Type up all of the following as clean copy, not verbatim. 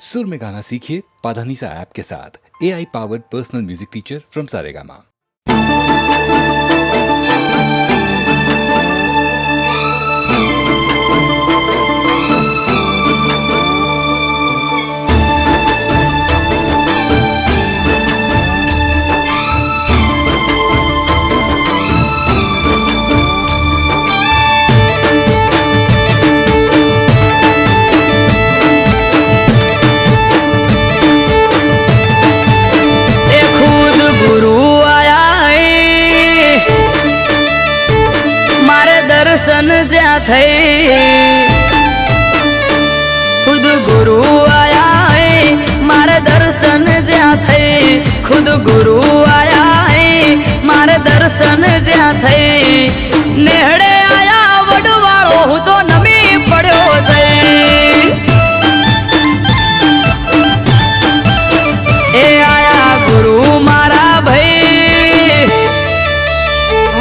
सुर में गाना सीखिए पाधानीसा ऐप के साथ। AI powered personal music teacher from Saregama. दर्शन ज्या थई खुद गुरु आया है मारे दर्शन ज्या थई खुद गुरु आया है मारे दर्शन ज्या थई नेहड़े आया वडवाळो हूँ तो नमी पड़ो जई ए आया गुरु मारा भाई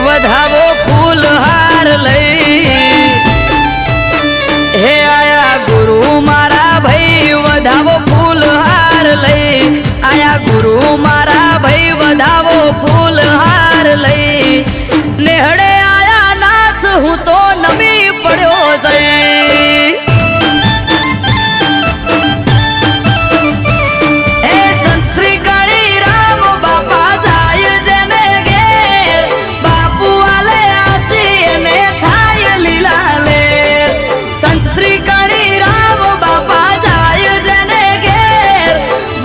वधावो फूल हार लई हे आया गुरु मारा भाई वधावो फूल हार लई आया गुरु मारा भाई वधावो फूल हार लई नेहड़े आया नाथ हूँ तो नमी पड़ो जई ए संत श्री काली राम बापा जाय जने घेर बापू आले आशी ने थाय लीला ले संत श्री काली राम बापा जाय जने घेर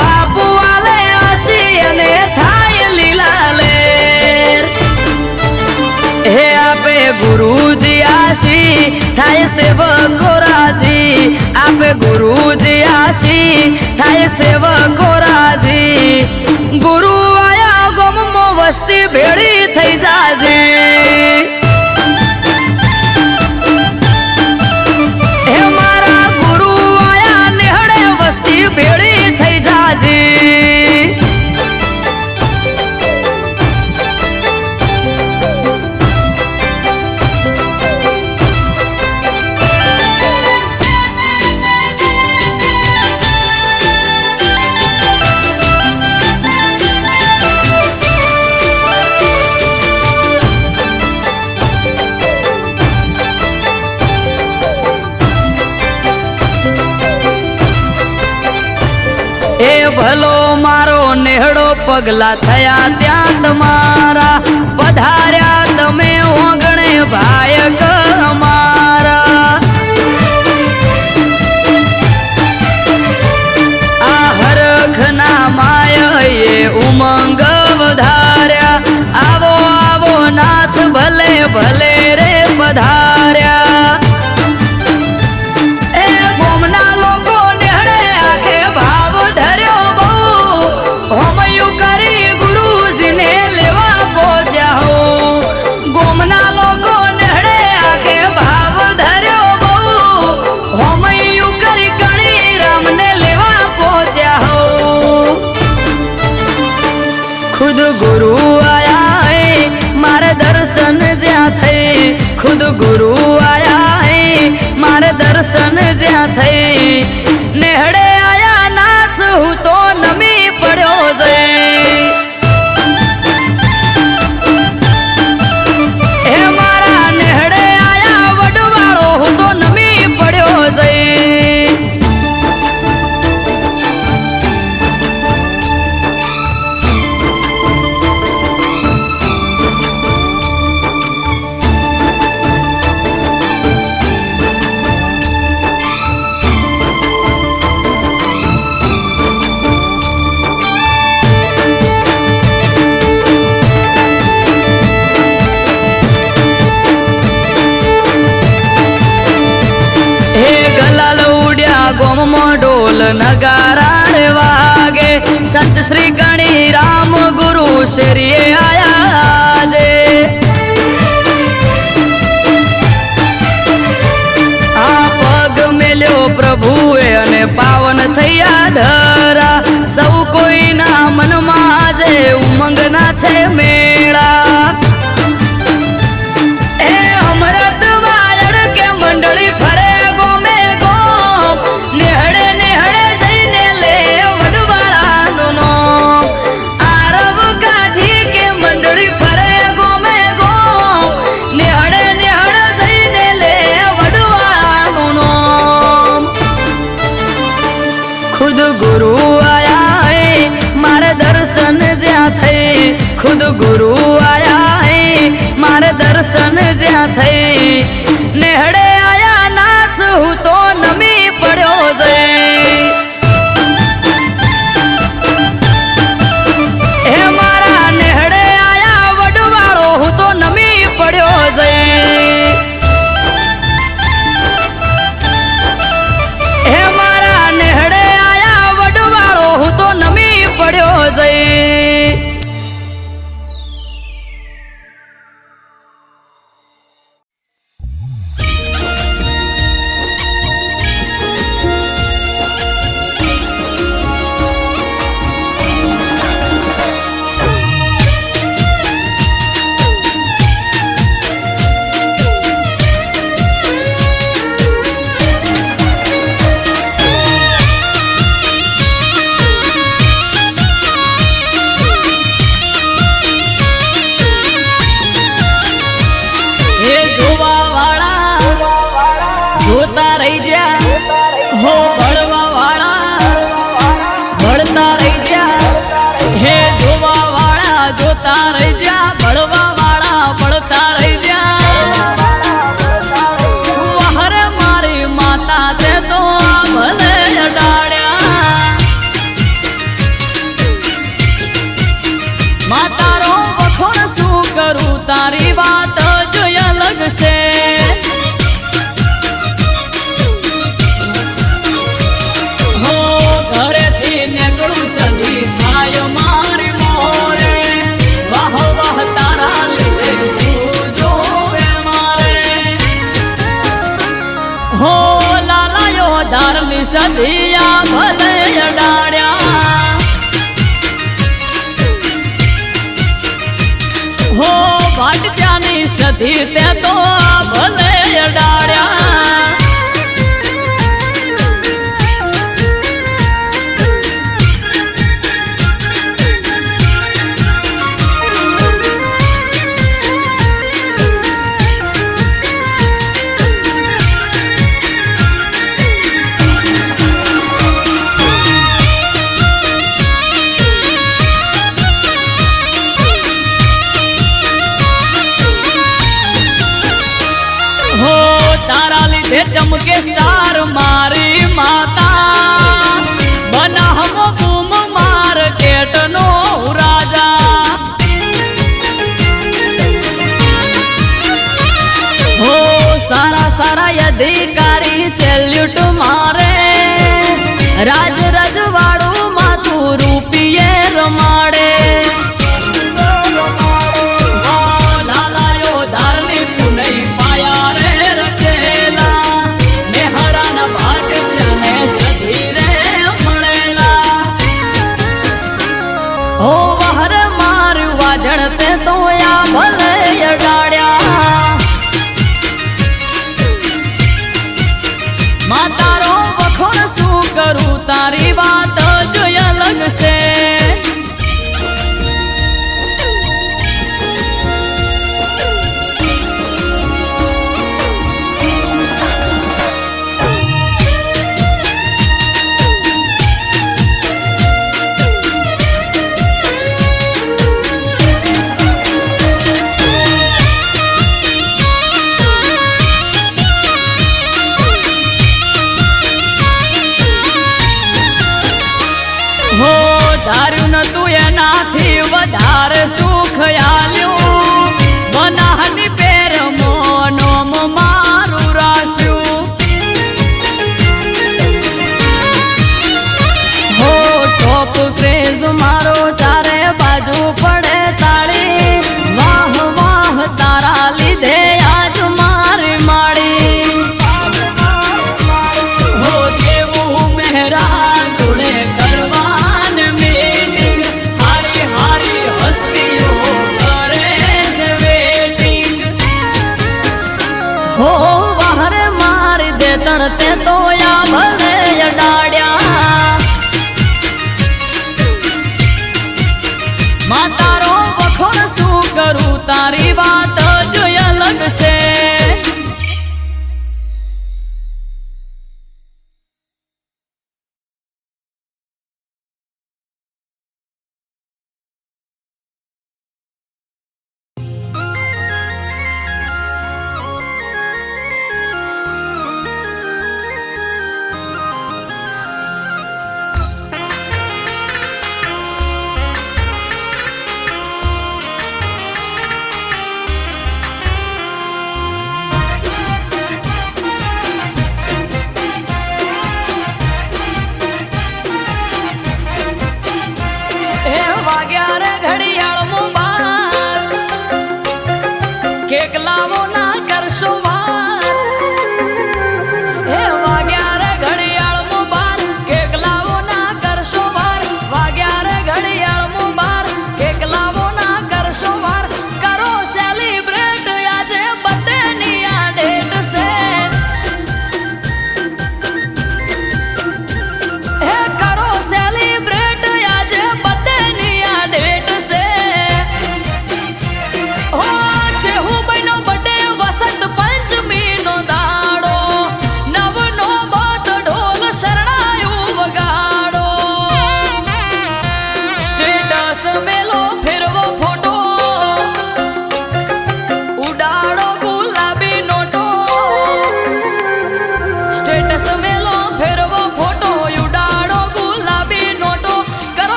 बापू आले आशी ने थाय लीला ले हे आपे गुरुजी आशी थाय सेवको राजी आपे गुरुजी आशी थाय सेवको राजी गुरु आया गमो वस्ती भेड़ी थई जाजे हे मारा गुरु आया नेहड़े वस्ती भेड़ी थई जाजे ए भलो मारो नेहड़ो पगला थया त्या तमारा पधार्या तमे ओगणे भायक हमारा आ हरखना माय ये उमंग वधार्या आवो आवो नाथ भले भले रे पधार्या ए गोमना लोगो नेहड़े आखे भाव धर्यो बहु हमयु करी गुरुजी ने लेवा पहुंचा हो गोमना लोगो नेहड़े आखे भाव धर्यो बहु हमयु करी कणी राम ने लेवा पहुंचा हो खुद गुरु आया है मारे दर्शन ज्या थई खुद गुरु आया है मारे दर्शन ज्या थई नेहड़े आया नाथ हूँ तो नमी पड़ो जई हे मारा नेहड़े आया वडवाळो हूँ तो नमी पड़ो जई गोमो ढोल नगारा रे वागे संत श्री कणी राम गुरु श्री आया जे आ पग मेल्यो प्रभुए अने पावन थया धरा सौ कोई ना मन माजे उमंग ना छे मेळा ए अमृत वायड़ के मंडली फरे गोमे गोम नेहड़े नेहड़े जईने खुद गुरु आया है मारे दर्शन ज्या थे खुद गुरु आया है मारे दर्शन ज्या थे नेहड़े आया नाच हूँ तो नमी पड़ो जे हे मारा नेहड़े आया वडवाड़ो हूँ तो नमी पड़ो जे हे मारा नेहड़े आया वडवाड़ो हूँ तो नमी पड़ो जे જોતા રહી જા હો ભણવા વાળા ભણતા રહી જા હે જોવા વાળા જોતા રહી જા ભણવા વાળા ભણતા રહી જા વહર મારી માતા તે તો ભલે અડાડ્યા માતારો વખોણ શું કરું તારી વાત જ અલગ છે સદિયા ભલે અડાડ્યા હો ભાટજાની સદી તે તો ભલે અડાડ્યા चमके स्टार मारी माता बना हम बूम मार्केट नो राजा हो सारा सारा अधिकारी सैल्यूट मारे राज रजवाड़ू माथू रूपिये रमाड़े જણતે તો યા ભલે અડાડ્યા માતારો વખોણ શું કરું તારી વાત જ અલગ છે ધાર્યું નતું એનાથી વધારે સુખ આલ્યું બનાહની પેર મોનોમ મારું રાસ્યું હો ટોપ ક્રેઝ મારો ચારે બાજુ પડે તાળી વાહ વાહ તારા લીધે આજ મારી માળી હો દેવું મહેરા જોડે કરવા हस्ती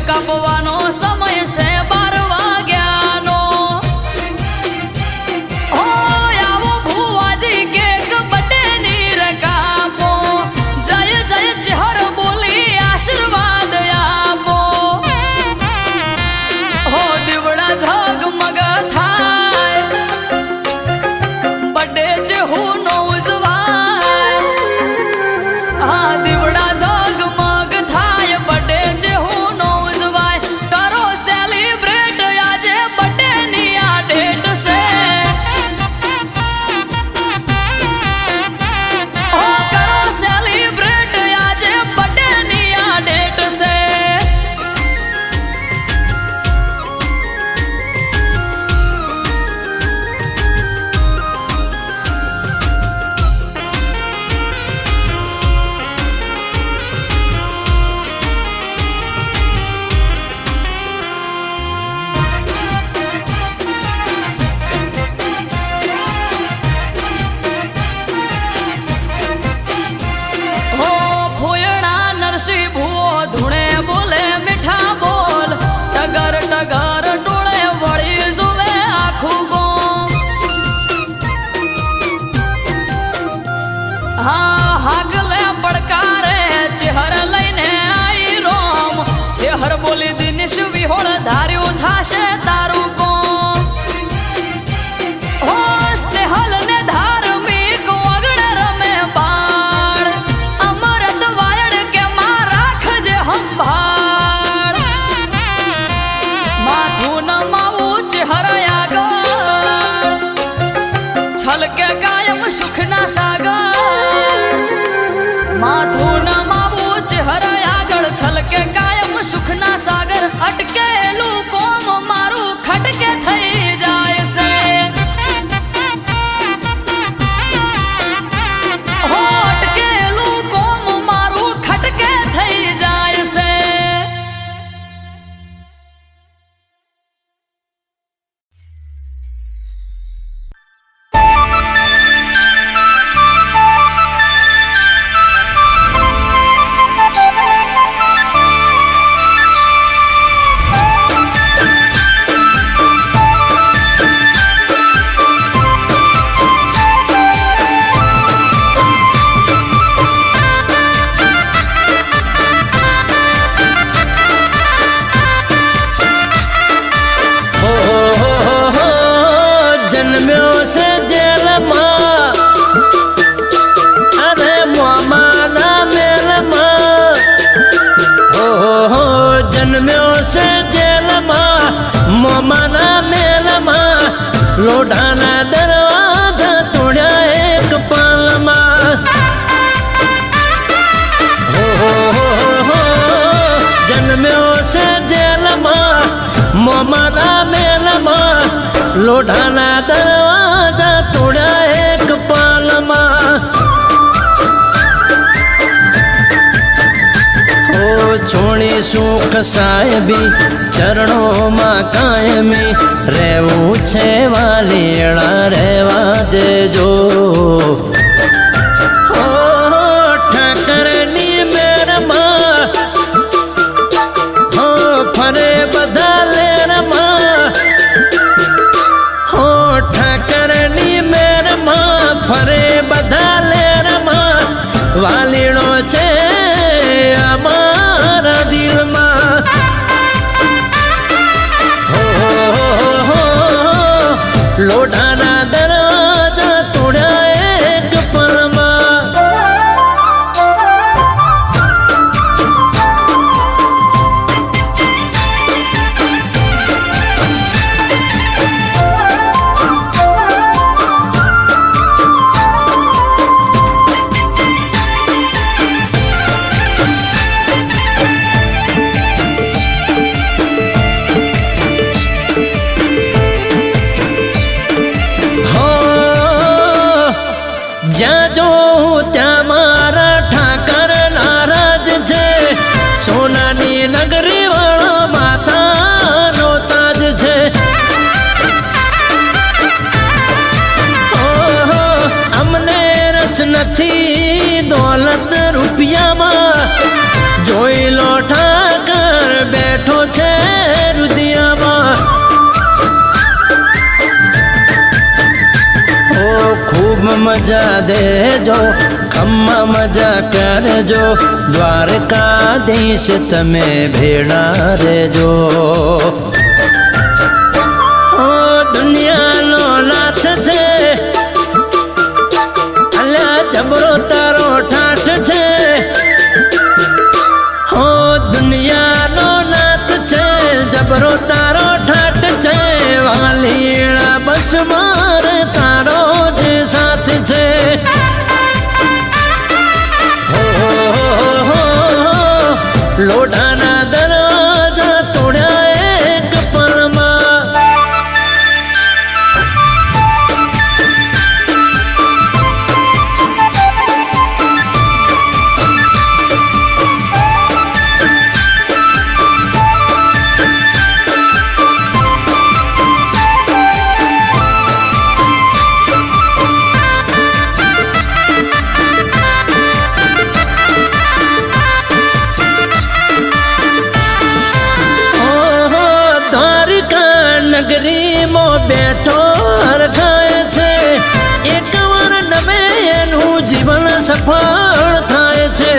કાપવાનો સમય છે 12 વાગ્યાનો. ઓ આવો ભુવાજી કેક બટેની રકાપો, જય જય ચહર બોલી આશીર્વાદ આપો. હો દીવડા ઝગમગ થાય, બડે ચહુ નો ઉજવાય. હા દીવડા ઝગમગ થાય, બડે ચહુ નો ઉજવાય. કરો સેલિબ્રેટ આજે બડે ની આ ડેટ છે. ઓ કરો સેલિબ્રેટ આજે બડે ની આ ડેટ છે. હો ફોયણા નરસિંહ ભુવો ધૂણે બોલે મીઠા બોલ, ટગર ટગર ટોળે વળી જુએ આખું ગોમ. હા હાગલે પડકારે ચહેર લઈને આઈ રોમ, ચહેર બોલી દિનેશ વિહોળ ધાર્યું થાશે તારું કોમ. હો સ્નેહલ ને ધાર્મિક વગણ રમે બાળ, અમરત વાયડ કે માં રાખજે સંભાળ. માથું નમાવું ચહેર આગળ, છલકે કાયમ સુખના સાગર. માથું નમાવું ચહેર આગળ, છલકે કાયમ સુખના સાગર. અટકેલું કોમ મારું ખટકે થઈ જાય છે. હો અટકેલું કોમ મારું ખટકે થઈ જાય છે. જન્મ્યો છે જેલમાં, અરે મોમાના મેલમાં. હો જન્મ્યો છે જેલમાં, મોમાના મેલમાં. લોઢાના દરવાજા તોડ્યા એક પાલમાં. હો જન્મ્યો છે જેલમાં, મોમાના મેલમાં. લોઢાના દરવાજા તોડ્યા એક પાલમાં. ઓ છોણી સુખ સાહેબી ચરણોમાં કાયમી, રહેવું છે વાલીડા રહેવા દેજો. ઓ ઠાકરની મેરમાં, હો ફરે બધા લેરમાં. હો ઠાકરની મેરમાં, ફરે બધા લેરમાં. વાલીડો છે અમારા દિલમાં. હો લોઢાના દરવાજા તોડ્યા એક મજા દેજો, ખમ્મા મજા કરજો, દ્વારકાધીશ તમે ભેળા રેજો. ઓ દુનિયાનો નાથ છે, અલ્યા જબરો તારો ઠાઠ છે. હો દુનિયાનો નાથ છે, જબરો તારો ઠાઠ છે. વાલીણા બસ માર તારો જ સાથ છે. લોઢાના દરવાજા તોડ્યા એક પળમાં. નગરીમાં બેઠો હરખાય છે, એક વાર નમે એનું જીવન સફળ થાય છે.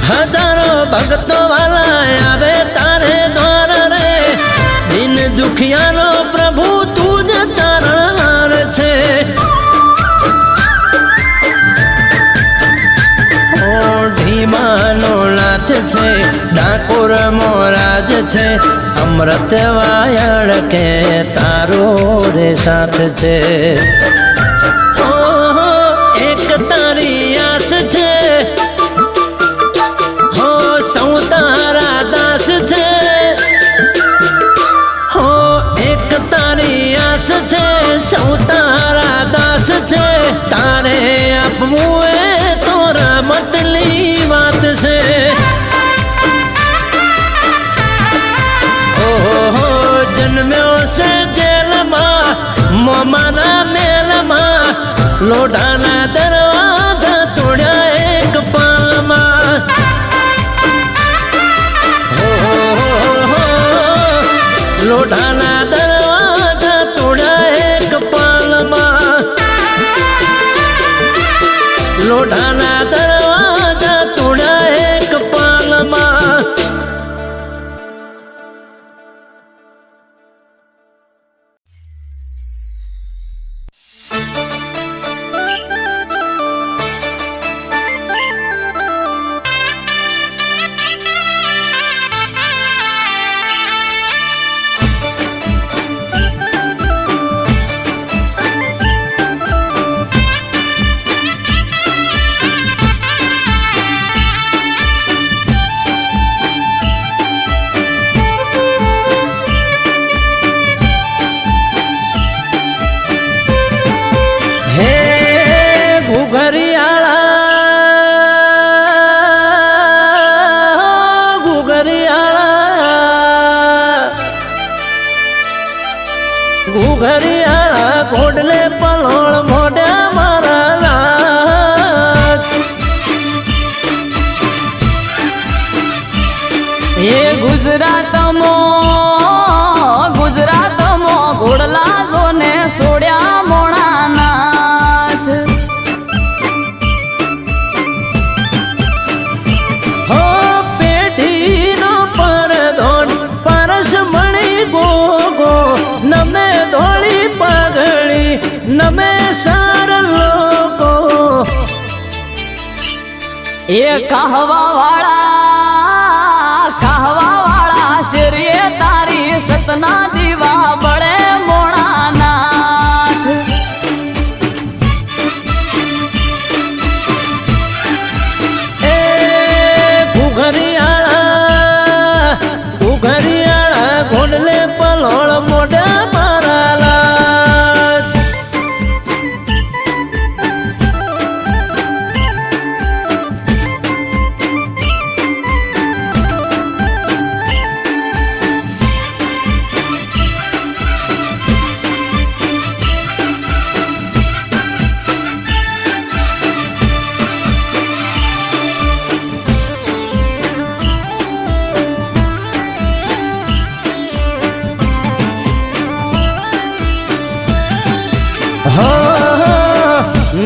હજારો ભક્તો વાલા આવે તારે દ્વાર રે, દિન દુખિયાનો પ્રભુ તું જ તારણહાર છે. ઢીમાનો નાથ છે, ડાકોર મોરાજ છે, અમૃત વાયળ કે તારો રે સાથ છે. એક તારી આસ છે, હો સૌ તારા દાસ છે. હો એક તારી આસ છે, સૌ તારા દાસ છે. તારે આપવું એ તો રમતની વાત છે. ઓહો જન્મ્યો છે જેલમાં, મોમાના મેલમાં, લોઢાના દરવાજા તોડ્યા એક પામાં. લોઢાના દરવાજા તોડ્યા એક પાલમાં. લોઢાના દરવાજા તોડ્યા એક પાલમાં. ઘરિયાળા ઘોડલે પલોળ મોઢા મારા લાગ. એ ગુજરાતમાં ઘોડલા જોને સોડ્યા મોણાનાથ. હો પેઢીનો પરધોન પરસ મણી ગોગો, નમે ધોળી પાઘડી નમે સાર લોકો. એ કહવા વાળા શેરીએ તારી સતના દીવા બળે મોણાનાથ. એ ઘુઘરિયાળા ઘોડલે પલોળ મોઢા મારા લાગ.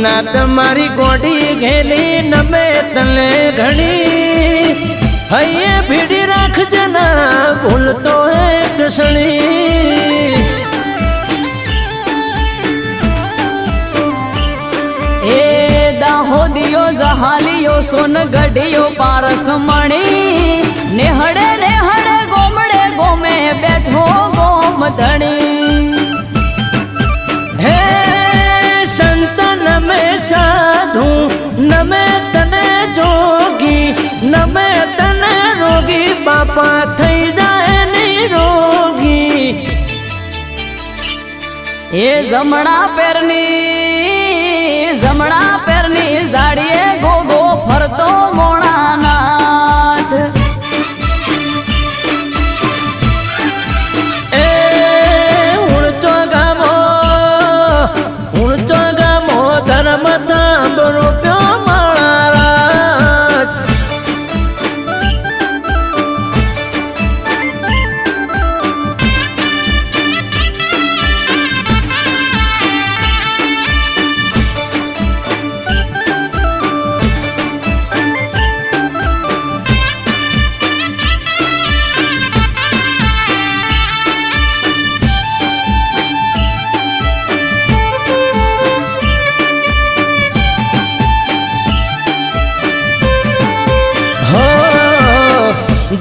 ના તમારી ગોડી ઘેલી નમે તને ઘણી હૈયે ભીડી રાખજે ના ભૂલતો એક ક્ષણી એ દાહોદિયો જહાલિયો સોનગઢિયો પારસ મણી નેહડે નેહડે ગોમડે ગોમે બેઠો ગોમ ધણી હે સંત નમે સાધુ નમે તને જોગી નમે તને રોગી બાપા થઈ જાય નિરોગી એ જમણા પેરની જાડીએ ગોગો ફરતો મોણાનાથ એ ઉણચો ગામો ધર્મ તાંબ રૂપ્યો માળા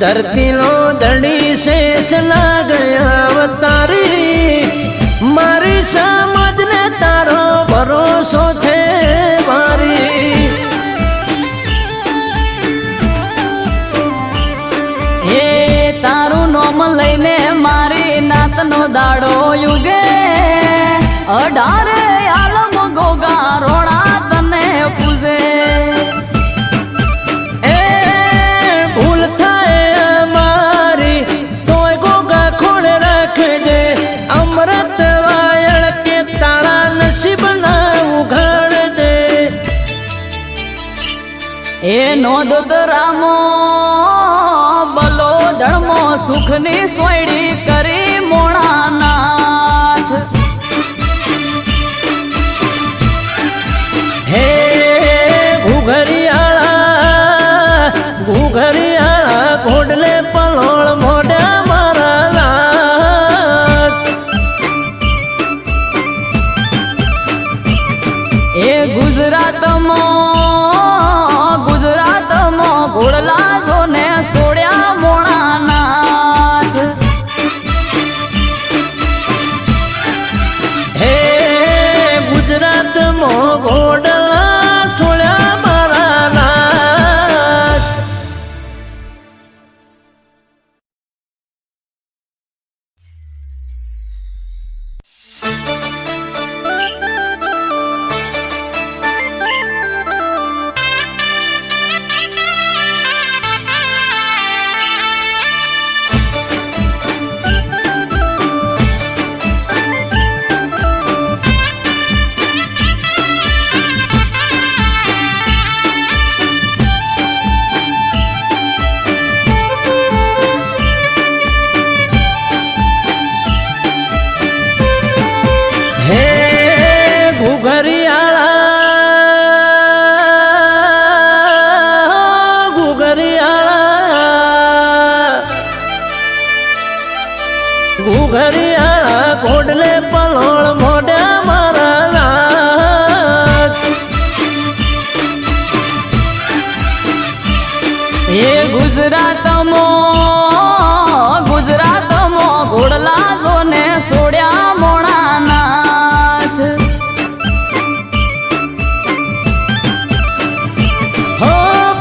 धरती लो धड़ी शेष ना गया अवतारी मारी समझ ने तारो भरोसो थे मारी એ તારું નોમ લઈને મારી નાતનો દાડો યુગે 18 આલમ ગોગા રોણા તને પૂજે એ ભૂલ થાય અમારી તોય ગોગા ખોડે રાખજે અમૃત વાયળ કે તાળા નસીબ ના ઉઘાડજે એ નોંધ રામો બલો ધર્મો સુખની સોયડી કરી મોણાનાથ હે ઘુઘરિયાળા ઘોડલે પલોળ મોઢા મારા નાથ એ ગુજરાતમાં ઘોડલા જોને સોડ્યા મોણાનાથ હે ગુજરાતમાં ઘોડલા છોડ્યા મારા નાથ હે ઘુઘરિયાળા ઘોડલે પલોળ મોઢા મારા નાથ એ ગુજરાતમાં ઘોડલા જોને સોડ્યા મોણાનાથ હો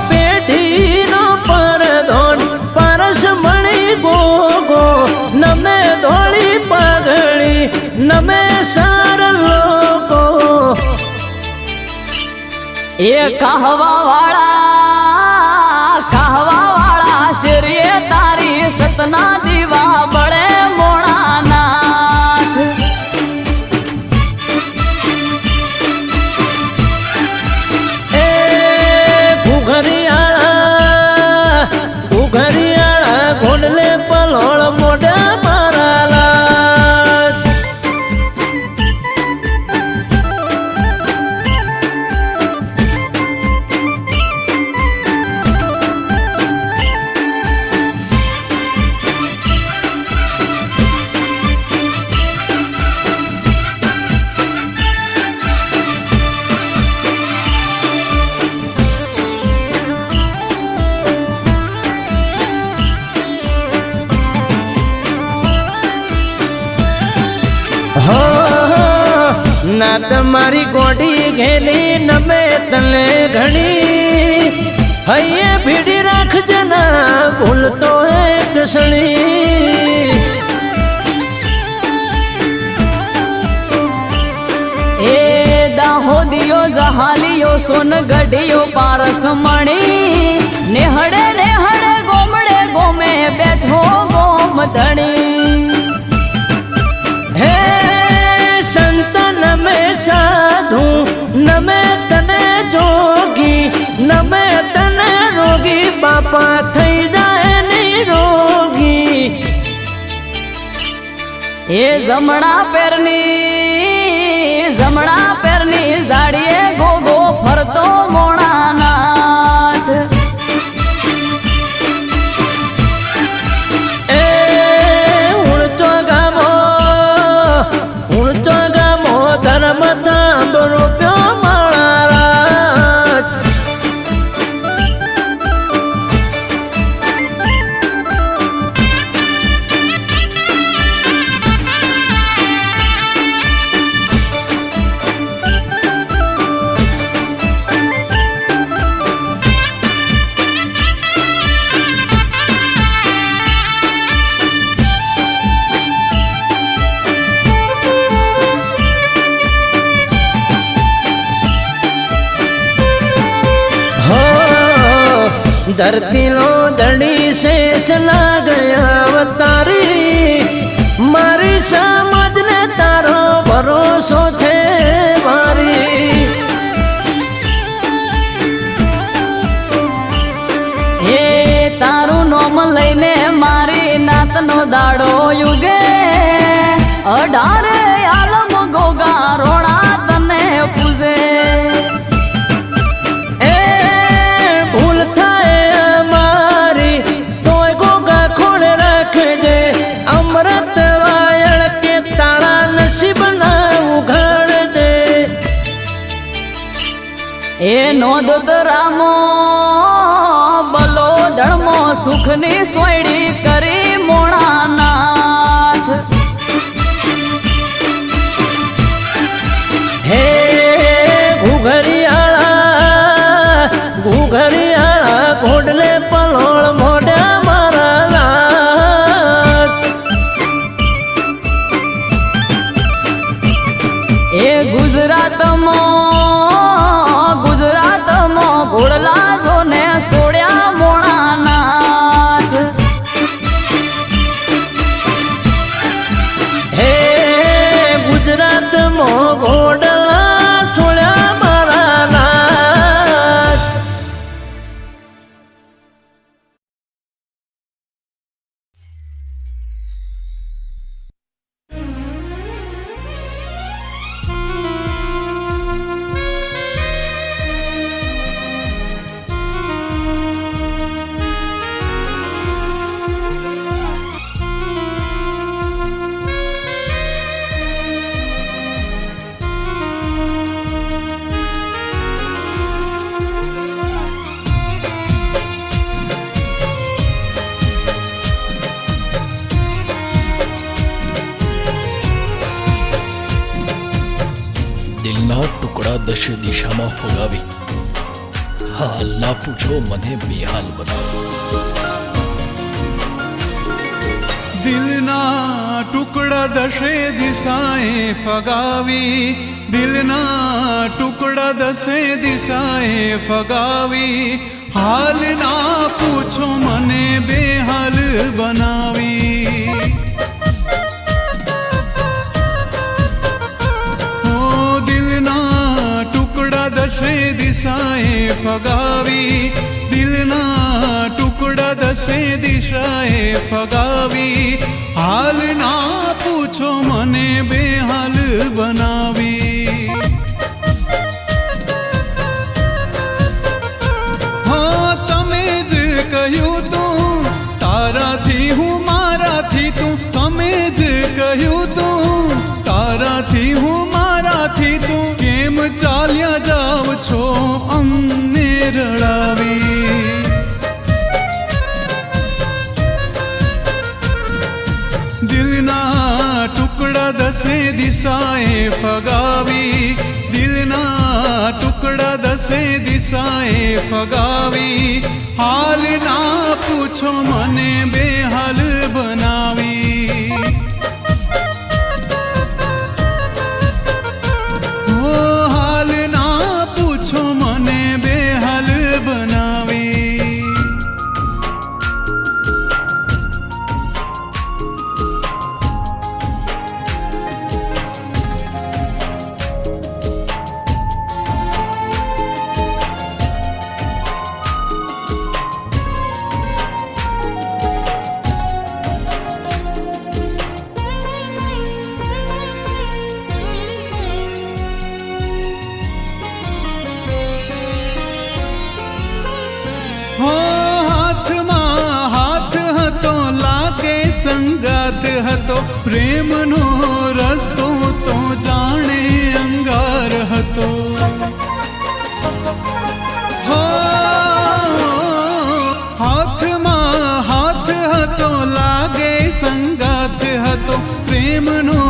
પેઢીનો પરધોન પરસ મણી ગોગો નમે ધોળી પાઘડી નમે સાર લોકો એ કહવા વાળા શેરીએ તારી સતના દીવા બળે મોણાનાથ એ ઘુઘરિયાળા ઘોડલે પલોળ મોઢા મારા નાથ ના તમારી ગોડી ઘેલી નમે તને ઘણી હૈયે ભીડી રાખજે ના ભૂલતો એક સણી એ દાહોદિયો જહાલિયો સોનગઢિયો પારસ મણી નેહડે નેહડે ગોમડે ગોમે બેઠો ગોમ ધણી હે સંત નમે સાધુ નમે તને જોગી નમે તને રોગી બાપા થઈ જાય નિરોગી એ જમણા પેરની ઝાડીએ ગોગો ફરતો મોણાનાથ એ ઉણચો ગામો ધર્મ તાંબ રૂપ્યો માળા धरती नो दड़ी शेष ना गया अवतारी मारी समझ ने तारो भरोसो छे मारी એ તારું નોમ લઈને મારી નાતનો દાડો યુગે 18 આલમ ગોગા રોણા તને પૂજે એ ભૂલ થાય અમારી તોય ગોગા ખોડે રાખજે અમૃત વાયળ કે તાળા નસીબ ના ઉઘાડ દે એ નોંધ રામો બલો ધર્મો સુખની સોયડી કરી મોણાનાથ હે ઘુઘરિયાળા ઘોડલે પલોળ મોઢા મારા નાથ એ ગુજરાતમાં ઘોડલા જોને સોડ્યા મોણાનાથ હે ગુજરાતમાં ઘોડલા છોડ્યા મારા નાથ દિલના ટુકડા દશે દિશામાં ફગાવી હાલ ના પૂછો મને બેહાલ બનાવી દિલના ટુકડા દશે દિશાએ ફગાવી દિલના ટુકડા દશે દિશાએ ફગાવી હાલ ના પૂછો મને બેહાલ બનાવી દશે દિશાએ ફગાવી દિલના ટુકડા દશે દિશાએ ફગાવી હાલ ના પૂછો મને બેહાલ બનાવી હા તમે જ કહ્યું તું તારાથી હું મારાથી તું તમે જ કહ્યું તું તારાથી હું મારાથી તું કેમ ચાલ્યા જાવ છો અમને રડાવી દિલના ટુકડા દસે દિશાએ ફગાવી, દિલના ટુકડા દસે દિશાએ ફગાવી, હાલ ના પૂછો મને બેહાલ બનાવી. ઓ હાલ ના પૂછો મને બેહાલ બનાવી. હો હાથમાં હાથ હતો, લાગે સંગાથ હતો, પ્રેમનો રસ્તો તો જાણે અંગાર હતો. હો હાથમાં હાથ હતો, લાગે સંગાથ હતો, પ્રેમનો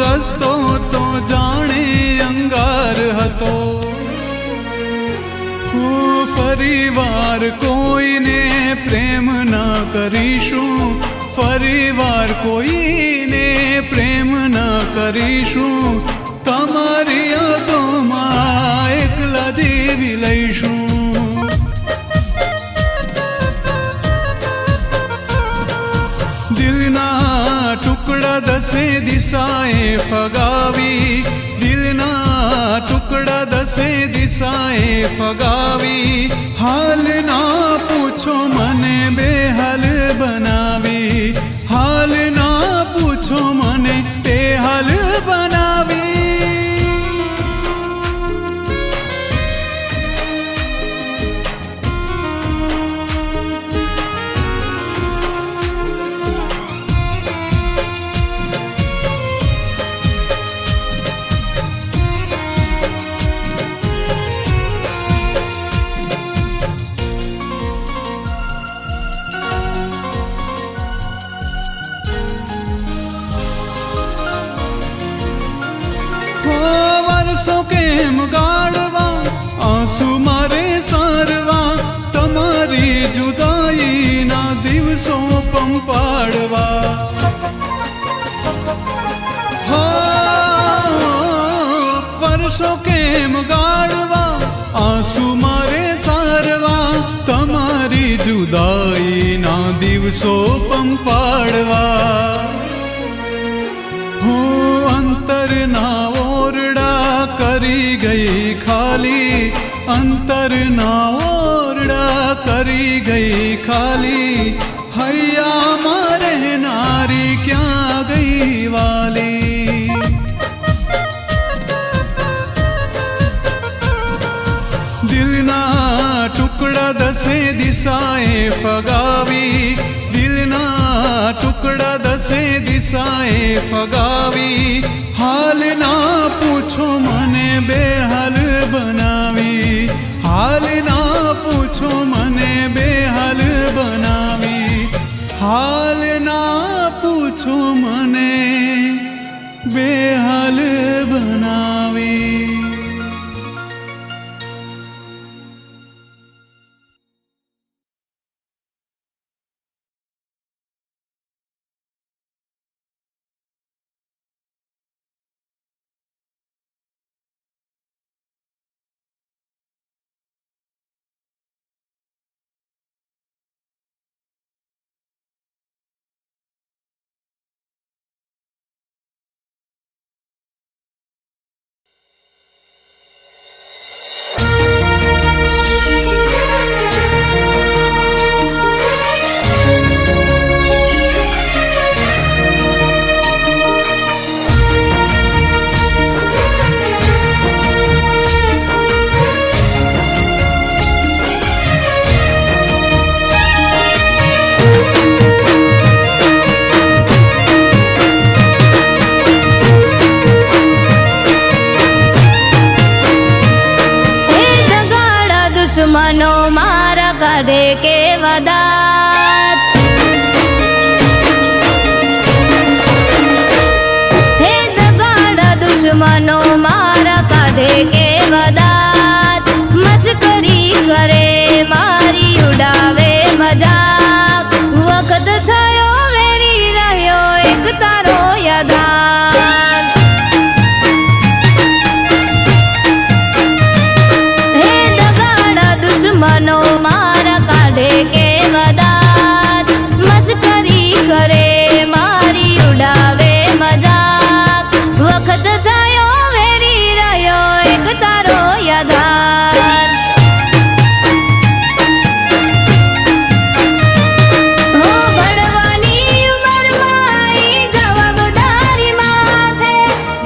રસ્તો તો જાણે અંગાર હતો. ફરી વાર કોઈને પ્રેમ ના કરીશું, ફરી વાર કોઈને પ્રેમ ના કરીશું, તમારી યાદોમાં એકલા જીવી લઈશું. દિલના ટુકડા દસે દિશાએ ફગાવી, દિલના ટુકડા દસે દિશાએ ફગાવી, હાલ ના પૂછો મને બેહાલ બનાવી, હાલ ના પૂછો મને બેહાલ બનાવી. વર્ષો કેમ ગાળવા, આંસુ મારે સારવા, તમારી જુદાઈના દિવસો પંપાડવા. વર્ષો કેમ ગાળવા, આંસુ મારે સારવા, તમારી જુદાઈના દિવસો પંપાડવા. અંતરના ઓરડા કરી ગઈ ખાલી, અંતરના ઓરડા કરી ગઈ ખાલી, હૈયામાં રહેનારી ક્યાં ગઈ વાલી. દિલના ટુકડા દસે દિશાએ ફગાવી, દિલના ટુકડા દસે દિશાએ ફગાવી, હાલ ના પૂછો મને બેહાલ બનાવી, હાલ ના પૂછો મને બેહાલ બનાવી, હાલ ના પૂછો મને બેહાલ બનાવી. દુશ્મનો મારા કાઢે કેવા દાત, હે દુશ્મનો મારા કાઢે કેવા દાંત મશ્કરી કરે મારી ઉડાવે મજાક વખત થયો વેરી રહ્યો એક તારો યાદાર હે દગાડા દુશ્મનો મારા કાઢે કેવા દાંત મશ્કરી કરે મારી ઉડાવે મજાક વખત થયો વેરી રહ્યો એક તારો યાદાર હો ભણવાની ઉંમરમાં આવી જવાબદારી માથે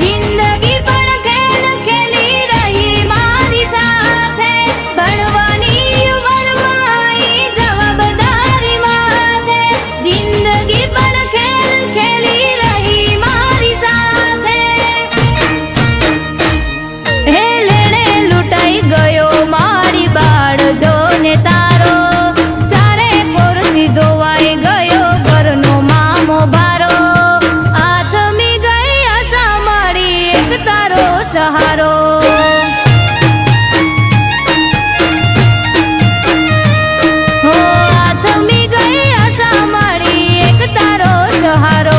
જિંદગી પણ ખેલ ખેલી રહી મારી સાથે ભણવાની ઉંમરમાં આવી જવાબદારી માથે જિંદગી પણ ખેલ ખેલી રહી મારી સાથે હે લેણે લૂંટાઈ ગયો મારી બાળ જોને તારો ચારે કોરથી ધોવાઈ ગયો ઘરનો મામો ભારો આથમી ગઈ આશા મારી એક તારો સહારો હો આથમી ગઈ આશા મારી એક તારો સહારો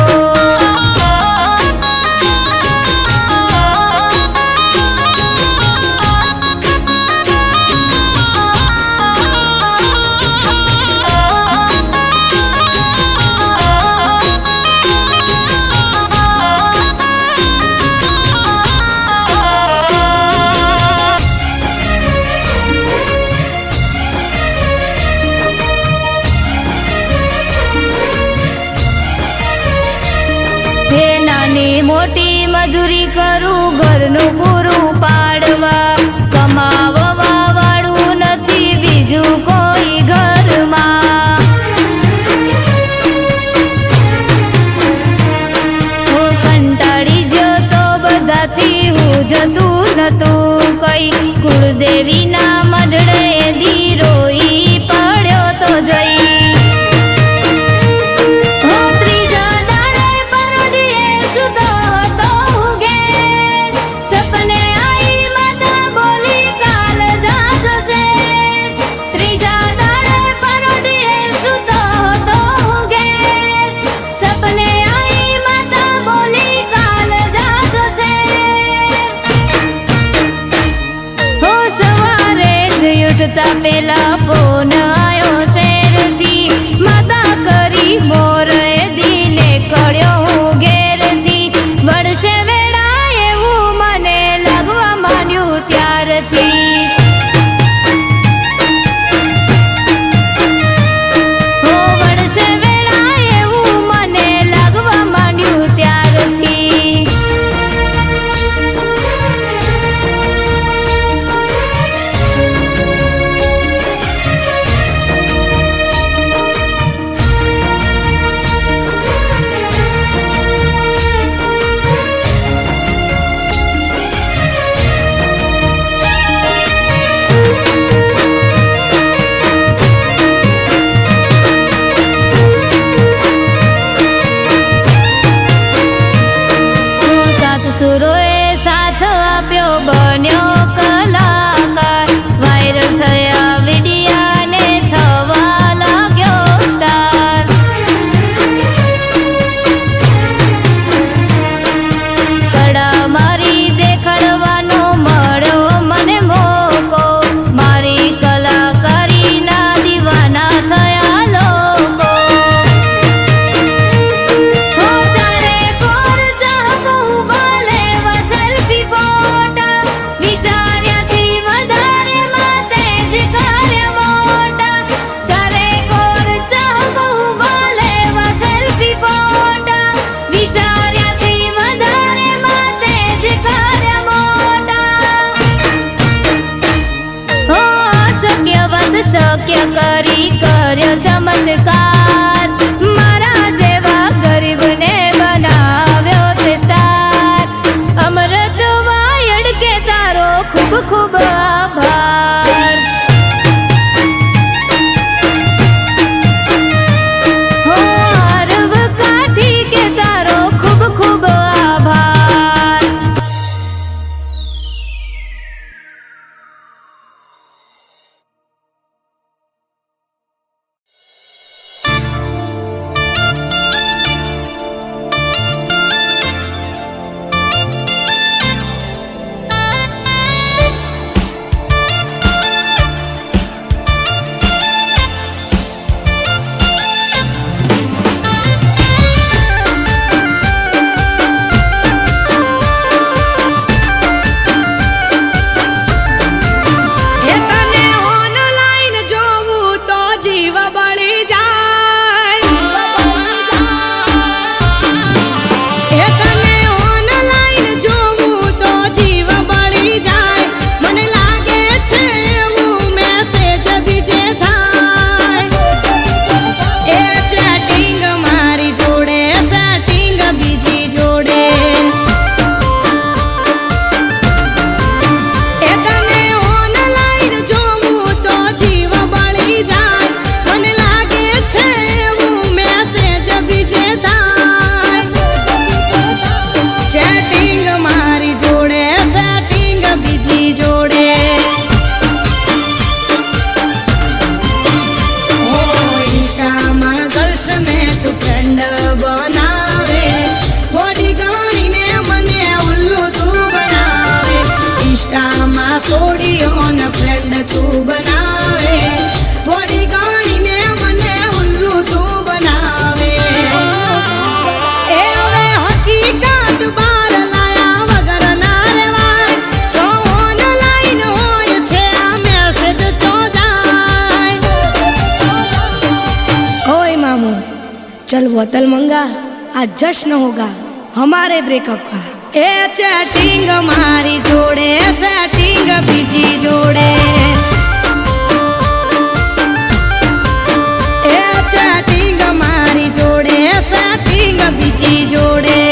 હે નાની મોટી મજૂરી કરું ઘરનું પૂરું પાડવા કમાવવા વાળું નથી બીજું કોઈ ઘરમાં હું કંટાળી જતો બધાથી હું જતું નતું કઈ કુળદેવીના મઢડે દી રોઈ પડ્યો તો જઈ હો ત્રીજા દાડે પરોઢીએ સૂતો હતો હું ઘેર સપને આઈ માતા બોલી કાલ જાજો છે ત્રીજા દાડે પરોઢીએ સૂતો હતો હું ઘેર સપને આઈ માતા બોલી કાલ જાજો છે હો સવારે જ ઉઠતા પેલા ફોન આવ્યો શેરથી चल बोतल मंगा, आज जश्न होगा हमारे ब्रेकअप का। ए चैटिंग मारी जोड़े, सेटिंग बीजी जोड़े, ए चैटिंग मारी जोड़े, सेटिंग बीजी जोड़े।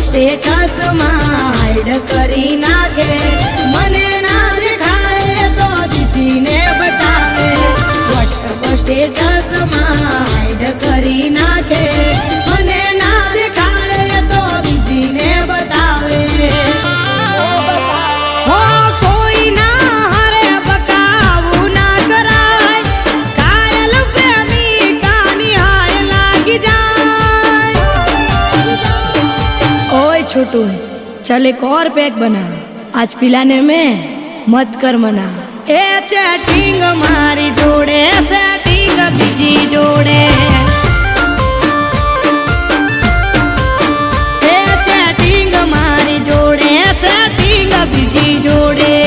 स्टेटस हाइड करी नाखे, मने ना दिखाए तो बीजी ने बतावे। व्हाट्सएप स्टेटस हाइड करी नाखे, मने ना दिखाए तो बीजी ने बतावे। हो कोई ना हरे बकाऊ ना कराए, कायल प्रेमी का निहाय लागी जाए। ओए छोटू, चल एक और पैक बना, आज पिलाने में मत कर मना। ए चैटिंग मारी जोड़े, सेटिंग बीजी जोड़े, ए चैटिंग मारी जोड़े, सेटिंग बीजी जोड़े।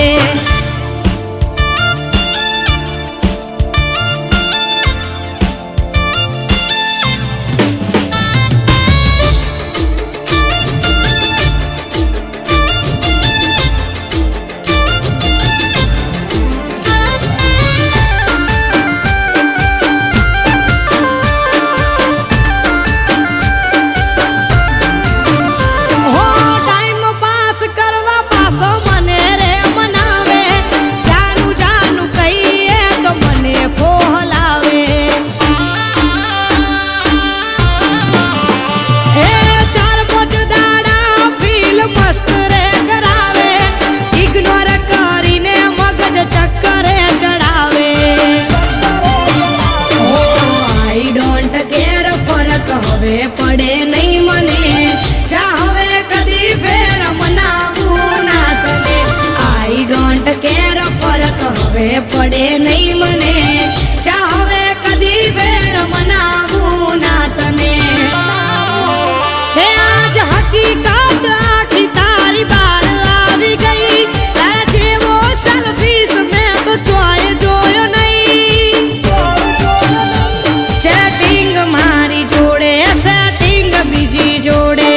પડે નહીં મને ચાહવે કદી ફેર મનાવું ના તને, આઈ ડોન્ટ કેર ફરક હવે પડે નહીં મને ચાહવે કદી ફેર મનાવું ના તને। હે આજ હકીકત આખી તારી બાર આવી ગઈ, તારા જેવો સેલ્ફીસ મેં તો ચોય જોયો નહીં। ચેટિંગ મારી જોડે, સેટિંગ બીજી જોડે,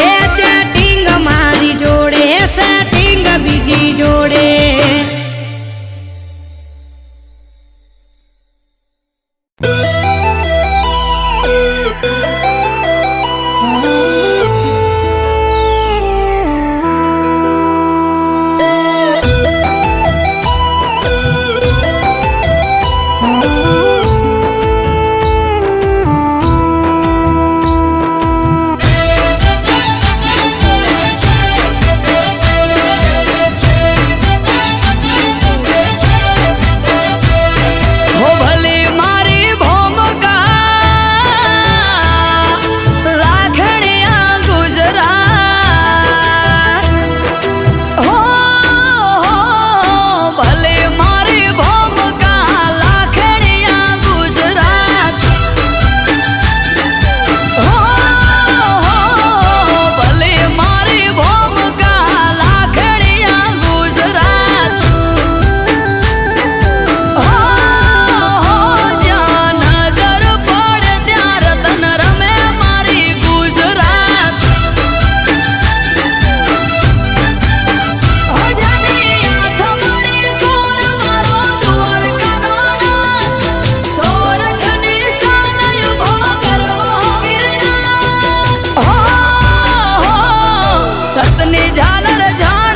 એ ચેટિંગ મારી જોડે, સેટિંગ બીજી જોડે। સતની ઝાલર ઝાડ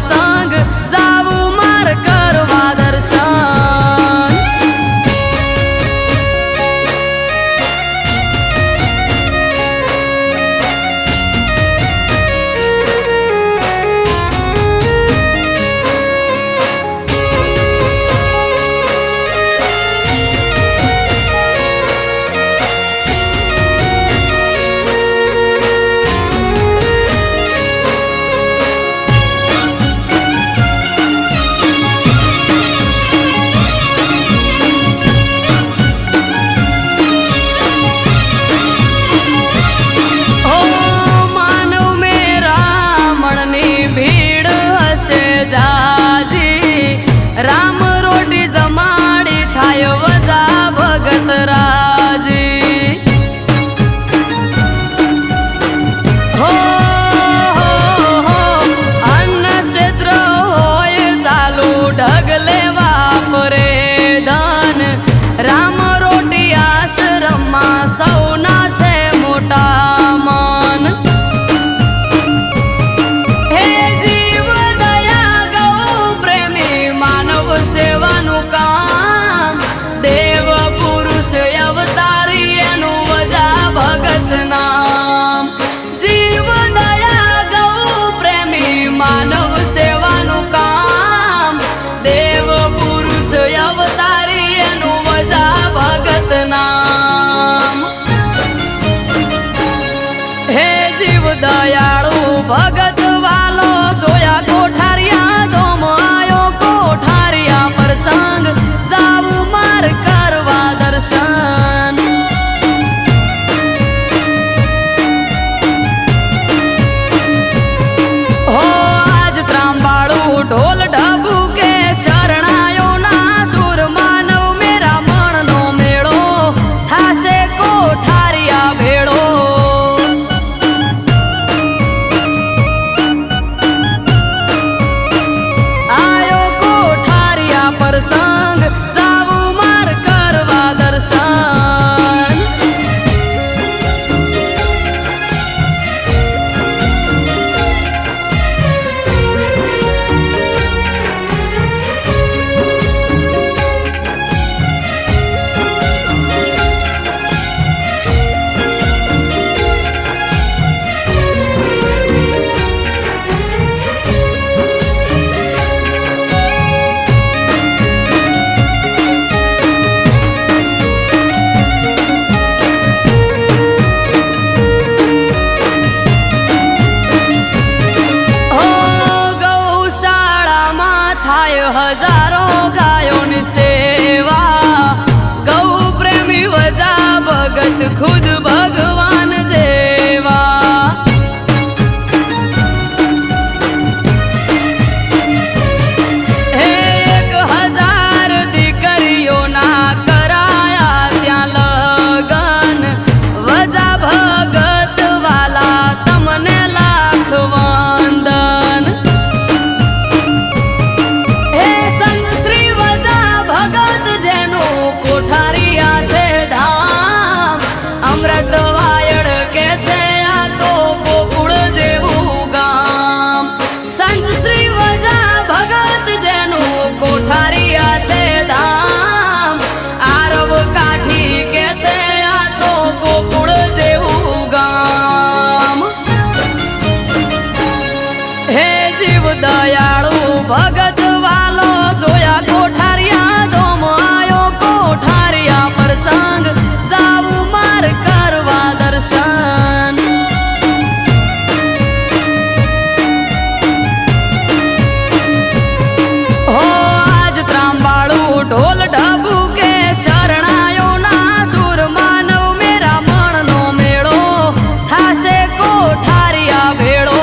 પ્રસંગ જાવું માર કરવા દર્શન રામ રોટી જમાડી થાય વજા ભગત રાજી હો અન્ન ક્ષેત્ર હોય ચાલુ ઢગલે વાપરે ધન રામ રોટી આશ્રમમાં સૌના છે મોટા મન સેવાનું કામ દેવ પુરુષ અવતારી એનું વજા ભગત નામ જીવ દયા ગૌ પ્રેમી માનવ સેવાનું કામ દેવ પુરુષ અવતારી એનું વજા ભગત નામ હે જીવ દયાળુ ભગત વાલો જોયા કોઠારિયા ધોમ આયો કોઠારિયા પ્રસંગ જાવું માર કરવા દર્શન હો આજ ત્રાંબાળું ઢોલ ઢબુ કે શરણાયો ના સુર માનવ મેરા મણનો મેળો થાશે કોઠારિયા ભેળો પ્રસંગ જાવું માર કરવા દર્શન હજારો ગાયોની સેવા ગૌ પ્રેમી વજા ભગત ખુદ ભગવાન જેવા હે 1000 દીકરીઓના કરાયા ત્યાં લગન વજા ભગત વાલા તમને લાખ વંદન કોઠારિયા છે ધામ અમૃત વાયડ કે છે આ તો ગોકુળ જેવું ગામ સંત શ્રી વજા ભગત જેનું કોઠારિયા છે ધામ આરવ કાઠી કે છે આ તો ગોકુળ જેવું ગામ હે જીવ દયાળુ ભગત વાલો જોયા કોઠારિયા ધોમ આયો કોઠારિયા પ્રસંગ જાવું માર કરવા દર્શન હો આજ ત્રાંબાળું ઢોલ ઢબુ કે શરણાયો ના સુર માનવ મેરા મણનો મેળો થાશે કોઠારિયા ભેળો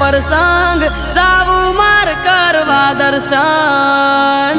પ્રસંગ જાવું માર કરવા દર્શન